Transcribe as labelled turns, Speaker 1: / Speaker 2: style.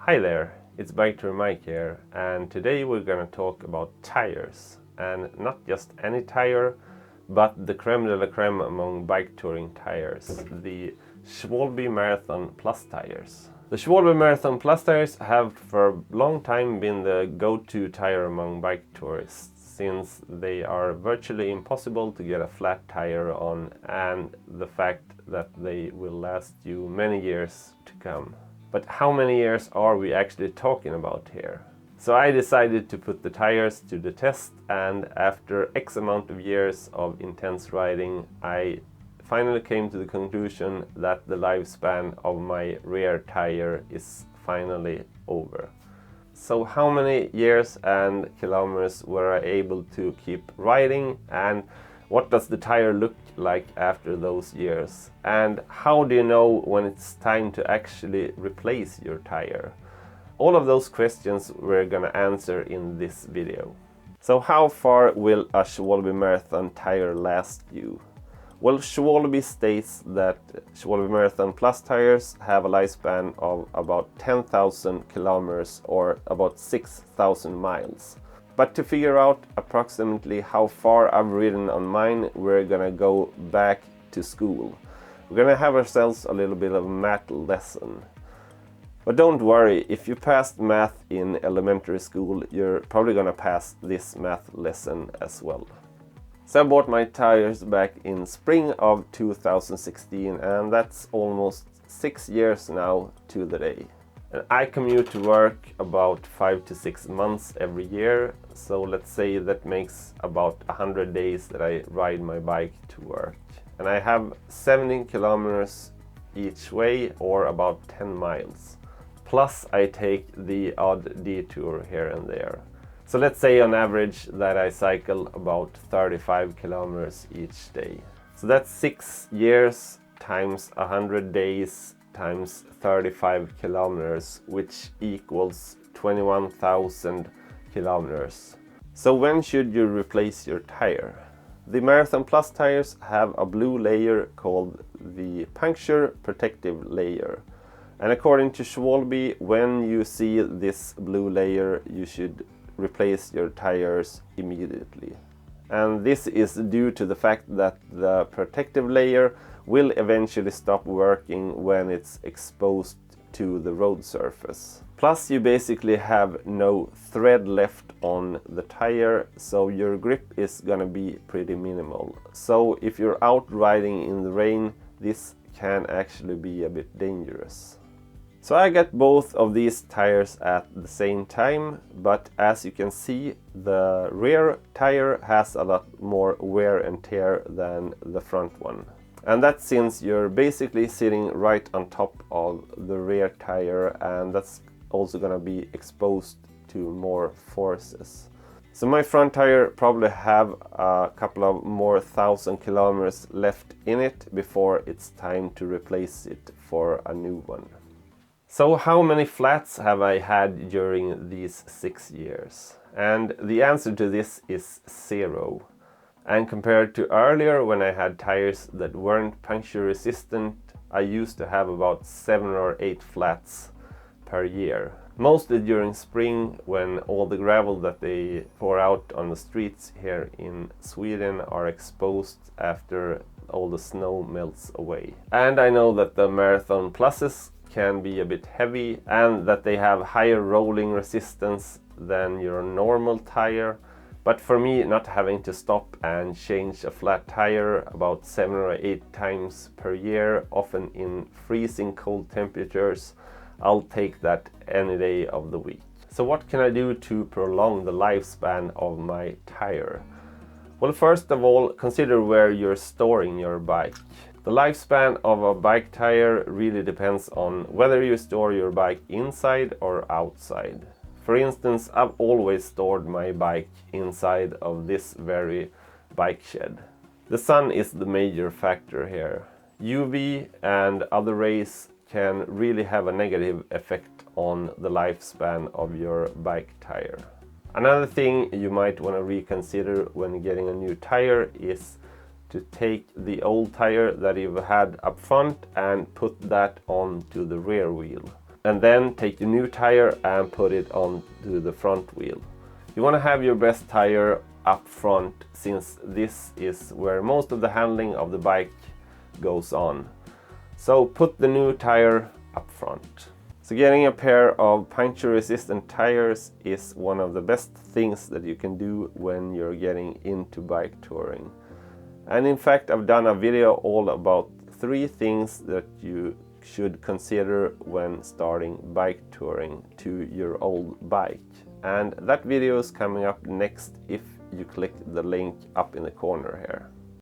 Speaker 1: Hi there, it's Bike Tour Mike here, and today we're gonna talk about tires. And not just any tire, but the creme de la creme among bike touring tires, the Schwalbe Marathon Plus tires. The Schwalbe Marathon Plus tires have for a long time been the go-to tire among bike tourists, since they are virtually impossible to get a flat tire on, and the fact that they will last you many years to come. But how many years are we actually talking about here? So I decided to put the tires to the test, and after X amount of years of intense riding, I finally came to the conclusion that the lifespan of my rear tire is finally over. So how many years and kilometers were I able to keep riding, and what does the tire look like after those years? And how do you know when it's time to actually replace your tire? All of those questions we're gonna answer in this video. So how far will a Schwalbe Marathon tire last you? Well, Schwalbe states that Schwalbe Marathon Plus tires have a lifespan of about 10,000 kilometers or about 6,000 miles. But to figure out approximately how far I've ridden on mine, we're gonna go back to school. We're gonna have ourselves a little bit of a math lesson. But don't worry, if you passed math in elementary school, you're probably gonna pass this math lesson as well. So I bought my tires back in spring of 2016, and that's almost 6 years now to the day. And I commute to work about 5 to 6 months every year, so let's say that makes about 100 days that I ride my bike to work. And I have 17 kilometers each way, or about 10 miles. Plus I take the odd detour here and there. So let's say on average that I cycle about 35 kilometers each day. So that's 6 years times 100 days times 35 kilometers, which equals 21,000 kilometers. So when should you replace your tire? The Marathon Plus tires have a blue layer called the puncture protective layer. And according to Schwalbe, when you see this blue layer, you should replace your tires immediately. And this is due to the fact that the protective layer will eventually stop working when it's exposed to the road surface. Plus you basically have no thread left on the tire, so your grip is gonna be pretty minimal. So if you're out riding in the rain, this can actually be a bit dangerous. So I got both of these tires at the same time, but as you can see, the rear tire has a lot more wear and tear than the front one. And that's since you're basically sitting right on top of the rear tire, and that's also gonna be exposed to more forces. So my front tire probably have a couple of more 1,000 kilometers left in it before it's time to replace it for a new one. So how many flats have I had during these 6 years? And the answer to this is 0. And compared to earlier, when I had tires that weren't puncture resistant, I used to have about 7 or 8 flats per year. Mostly during spring, when all the gravel that they pour out on the streets here in Sweden are exposed after all the snow melts away. And I know that the Marathon Pluses can be a bit heavy, and that they have higher rolling resistance than your normal tire. But for me, not having to stop and change a flat tire about 7 or 8 times per year, often in freezing cold temperatures, I'll take that any day of the week. So what can I do to prolong the lifespan of my tire? Well, first of all, consider where you're storing your bike. The lifespan of a bike tire really depends on whether you store your bike inside or outside. For instance, I've always stored my bike inside of this very bike shed. The sun is the major factor here. UV and other rays can really have a negative effect on the lifespan of your bike tire. Another thing you might want to reconsider when getting a new tire is to take the old tire that you've had up front and put that onto the rear wheel. and then take the new tire and put it onto the front wheel. You want to have your best tire up front, since this is where most of the handling of the bike goes on. So put the new tire up front. So getting a pair of puncture resistant tires is one of the best things that you can do when you're getting into bike touring. And in fact, I've done a video all about 3 things that you should consider when starting bike touring to your old bike. And that video is coming up next if you click the link up in the corner here.